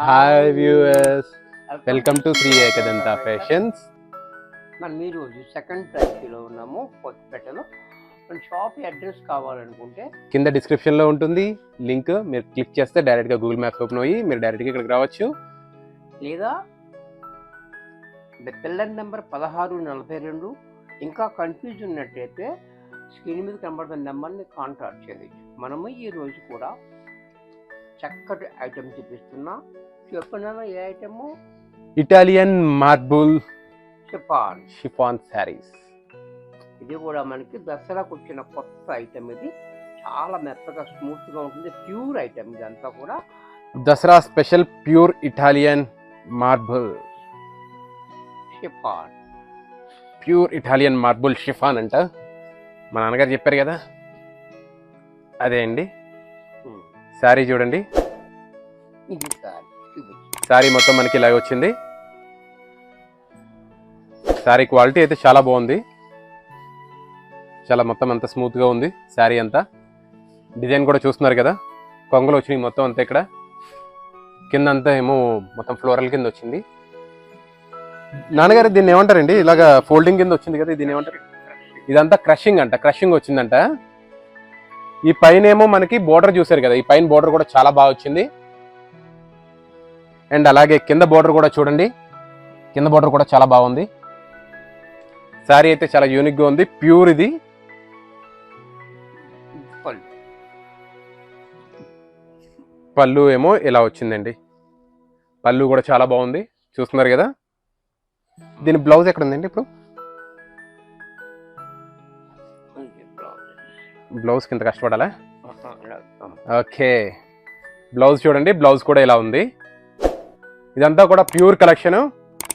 Hi viewers, welcome to Shri Ekadanta fashions. మనం ఈరోజు second బ్రాంచ్లో ఉన్నాము కొత్తపేటలో. మన షాప్ అడ్రస్ కావాలనుకుంటే కింద డిస్క్రిప్షన్లో ఉంటుంది లింక్. మీరు క్లిక్ చేస్తే డైరెక్ట్గా గూగుల్ మ్యాప్స్ ఓపెన్ అయ్యి మీరు డైరెక్ట్గా ఇక్కడికి రావచ్చు. లేదా పిల్లర్ నెంబర్ 1642. ఇంకా కన్ఫ్యూజ్ ఉన్నట్టయితే స్క్రీన్ మీద కనబడుతున్న నెంబర్ని కాంటాక్ట్ చేయవచ్చు. మనము ఈరోజు కూడా చక్కటి ఐటమ్ చూపిస్తున్నా. చెప్పిన ఏ item? Italian marble chiffon sarees. ఇది కూడా మనకి దసరాకు వచ్చిన కొత్త ఐటమ్. ఇది చాలా మెత్తగా స్మూత్గా ఉంటుంది. ప్యూర్ ఐటమ్ ఇదంతా కూడా. Dasara special pure Italian marble chiffon. Pure Italian marble chiffon అంట. మా నాన్నగారు చెప్పారు కదా, అదే అండి. శారీ చూడండి, ఇది శారీ మొత్తం మనకి ఇలాగ వచ్చింది. శారీ క్వాలిటీ అయితే చాలా బాగుంది, చాలా మొత్తం అంతా స్మూత్గా ఉంది. శారీ అంతా డిజైన్ కూడా చూస్తున్నారు కదా, కొంగలు వచ్చినాయి మొత్తం అంతా. ఇక్కడ కింద అంతా ఏమో మొత్తం ఫ్లోరల్ కింద వచ్చింది. నాన్నగారు దీన్ని ఏమంటారండి? ఇలాగా ఫోల్డింగ్ కింద వచ్చింది కదా, దీన్ని ఏమంటారు? ఇదంతా క్రషింగ్ అంట, క్రషింగ్ వచ్చిందంట. ఈ పైన ఏమో మనకి బోర్డర్ చూసారు కదా, ఈ పైన బోర్డర్ కూడా చాలా బాగా వచ్చింది. అండ్ అలాగే కింద బోర్డర్ కూడా చూడండి, కింద బోర్డర్ కూడా చాలా బాగుంది. శారీ అయితే చాలా యూనిక్ గా ఉంది, ప్యూర్. ఇది పళ్ళు ఏమో ఇలా వచ్చిందండి. పళ్ళు కూడా చాలా బాగుంది, చూస్తున్నారు కదా. దీని బ్లౌజ్ ఎక్కడ ఉందండి? ఇప్పుడు బ్లౌజ్ కింద కష్టపడాలా? ఓకే, బ్లౌజ్ చూడండి, బ్లౌజ్ కూడా ఇలా ఉంది. ఇదంతా కూడా ప్యూర్ కలెక్షన్.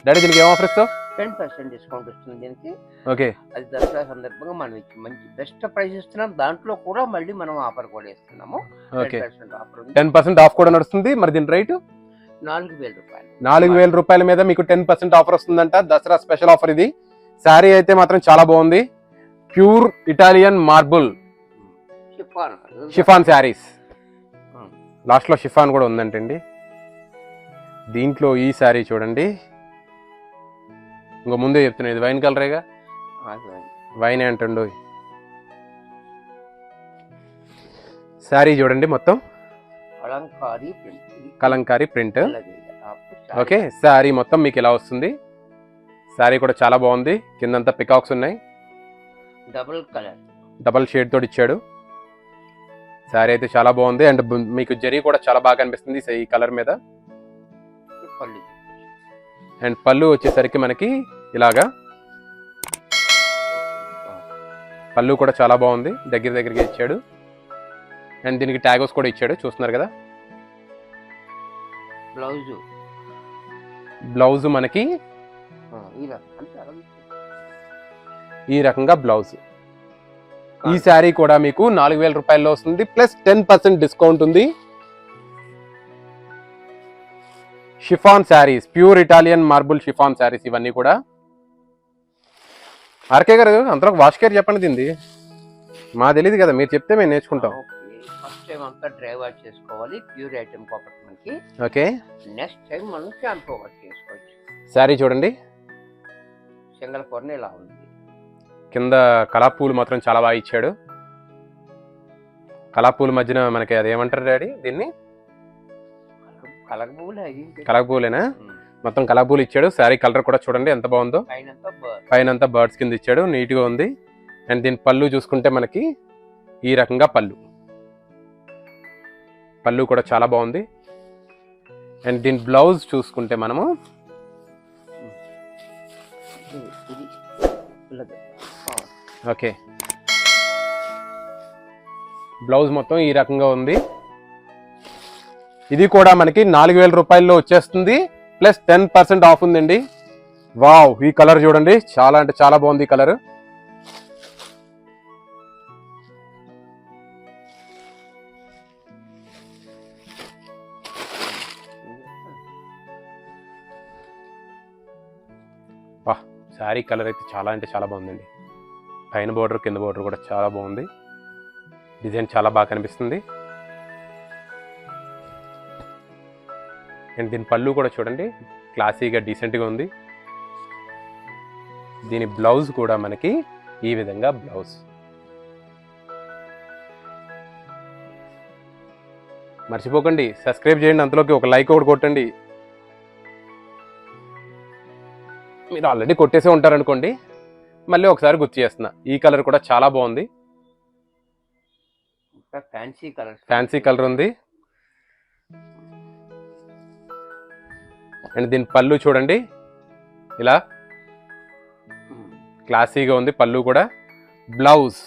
డాడీ దీనికి ఏం ఆఫర్ ఇస్తావు? 10% డిస్కౌంట్ వస్తుంది దీనికి. ఓకే, అది దసరా సందర్భంగా మనం మంచి బెస్ట్ ప్రైస్ ఇస్తున్నాం. దాంట్లో కూడా మళ్ళీ మనం ఆఫర్ కూడా ఇస్తున్నాము. ఓకే, 10% ఆఫ్ కూడా నడుస్తుంది. మరి దీని రేటు 4000 రూపాయలు. 4000 రూపాయల మీద మీకు 10% ఆఫర్ వస్తుందంట. దసరా స్పెషల్ ఆఫర్ ఇది. శారీ అయితే మాత్రం చాలా బాగుంది. Pure Italian marble chiffon saris. Last లో షిఫాన్ కూడా ఉందంటండి దీంట్లో. ఈ శారీ చూడండి, ఇంకో ముందే చెప్తున్నా, ఇది వైన్ కలరేగా, వైన్ అంటుండు. శారీ చూడండి, మొత్తం కలంకారీ ప్రింట్. ఓకే, శారీ మొత్తం మీకు ఇలా వస్తుంది. శారీ కూడా చాలా బాగుంది. కిందంతా పికాక్స్ ఉన్నాయి, డబల్ షేడ్ తోటి ఇచ్చాడు. శారీ అయితే చాలా బాగుంది. అండ్ మీకు జరీ కూడా చాలా బాగా అనిపిస్తుంది ఈ కలర్ మీద. అండ్ పళ్ళు వచ్చేసరికి మనకి ఇలాగా, పళ్ళు కూడా చాలా బాగుంది, దగ్గరగా ఇచ్చాడు. అండ్ దీనికి ట్యాగోస్ కూడా ఇచ్చాడు, చూస్తున్నారు కదా. బ్లౌజ్ మనకి ఈ రకంగా బ్లౌజ్. ఈ శారీ కూడా మీకు 4000 రూపాయల్లో వస్తుంది, ప్లస్ 10% డిస్కౌంట్ ఉంది. Chiffon saris, pure Italian marble chiffon saris ఇవన్నీ కూడా. ఆర్కే గారు అంతలో వాష్ కేర్ చెప్పండి దీన్ని. మా తెలియదు కదా, మీరు చెప్తే మేము నేర్చుకుంటాం. ఫస్ట్ టైం అంతా డ్రై వాష్ చేసుకోవాలి, ప్యూర్ ఐటమ్ కాబట్టి మనకి. ఓకే, నెక్స్ట్ టైం మనం షాంపూ వాష్ చేసుకోవచ్చు. శారీ చూడండి, సింగల్ కొరనే ఇలా ఉంది. కింద కలాపూలు మాత్రం చాలా బాగా ఇచ్చాడు. కలాపూల మధ్యన మనకి అది ఏమంటారు డాడీ దీన్ని? కలగపూలేనా? మొత్తం కలగపూలు ఇచ్చాడు. శారీ కలర్ కూడా చూడండి ఎంత బాగుందో. పైన అంతా బర్డ్స్ కింద ఇచ్చాడు, నీట్ గా ఉంది. అండ్ దీని పళ్ళు చూసుకుంటే మనకి ఈ రకంగా పళ్ళు కూడా చాలా బాగుంది. అండ్ దీని బ్లౌజ్ చూసుకుంటే మనము ఓకే, బ్లౌజ్ మొత్తం ఈ రకంగా ఉంది. ఇది కూడా మనకి 4000 రూపాయల్లో వచ్చేస్తుంది, ప్లస్ 10% ఆఫ్ ఉందండి. వావ్, ఈ కలర్ చూడండి, చాలా అంటే చాలా బాగుంది ఈ కలర్. శారీ కలర్ అయితే చాలా అంటే చాలా బాగుందండి. పైన బోర్డర్ కింద బోర్డర్ కూడా చాలా బాగుంది. డిజైన్ చాలా బాగా కనిపిస్తుంది. అండ్ దీని పళ్ళు కూడా చూడండి, క్లాసీగా డీసెంట్గా ఉంది. దీని బ్లౌజ్ కూడా మనకి ఈ విధంగా బ్లౌజ్. మర్చిపోకండి సబ్స్క్రైబ్ చేయండి, అంతలోకి ఒక లైక్ కూడా కొట్టండి. మీరు ఆల్రెడీ కొట్టేసే ఉంటారనుకోండి, మళ్ళీ ఒకసారి గుర్తు చేస్తున్నా. ఈ కలర్ కూడా చాలా బాగుంది, ఫ్యాన్సీ కలర్ ఉంది. అండ్ దీని పళ్ళు చూడండి, ఇలా క్లాసీగా ఉంది పళ్ళు కూడా. బ్లౌజ్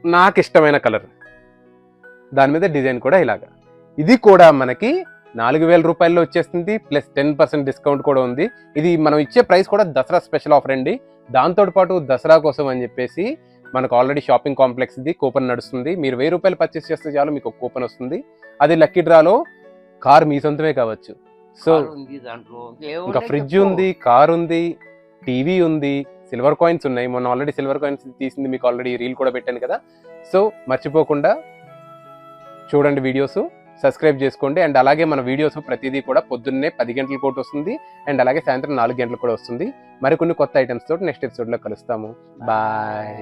నాకు ఇష్టమైన కలర్, దాని మీద డిజైన్ కూడా ఇలాగా. ఇది కూడా మనకి 4000 రూపాయల్లో వచ్చేస్తుంది, ప్లస్ 10% డిస్కౌంట్ కూడా ఉంది. ఇది మనం ఇచ్చే ప్రైస్ కూడా దసరా స్పెషల్ ఆఫర్ అండి. దాంతో పాటు దసరా కోసం అని చెప్పేసి మనకు ఆల్రెడీ షాపింగ్ కాంప్లెక్స్ ఇది కూపన్ నడుస్తుంది. మీరు 1000 రూపాయలు పర్చేస్ చేస్తే చాలు మీకు ఒక కూపన్ వస్తుంది. అది లక్కీ డ్రాలో కార్ మీ సొంతమే కావచ్చు. సో ఇంకా ఫ్రిడ్జ్ ఉంది, కార్ ఉంది, టీవీ ఉంది, సిల్వర్ కాయిన్స్ ఉన్నాయి. మొన్న ఆల్రెడీ సిల్వర్ కాయిన్స్ తీసింది మీకు ఆల్రెడీ రీల్ కూడా పెట్టాను కదా. సో మర్చిపోకుండా చూడండి వీడియోస్, సబ్స్క్రైబ్ చేసుకోండి. అండ్ అలాగే మన వీడియోస్ ప్రతిదీ కూడా పొద్దున్నే 10 గంటలకు ఒకటి వస్తుంది, అండ్ అలాగే సాయంత్రం 4 గంటలకు కూడా వస్తుంది. మరికొన్ని కొత్త ఐటమ్స్ తోటి నెక్స్ట్ ఎపిసోడ్లో కలుస్తాము. బాయ్.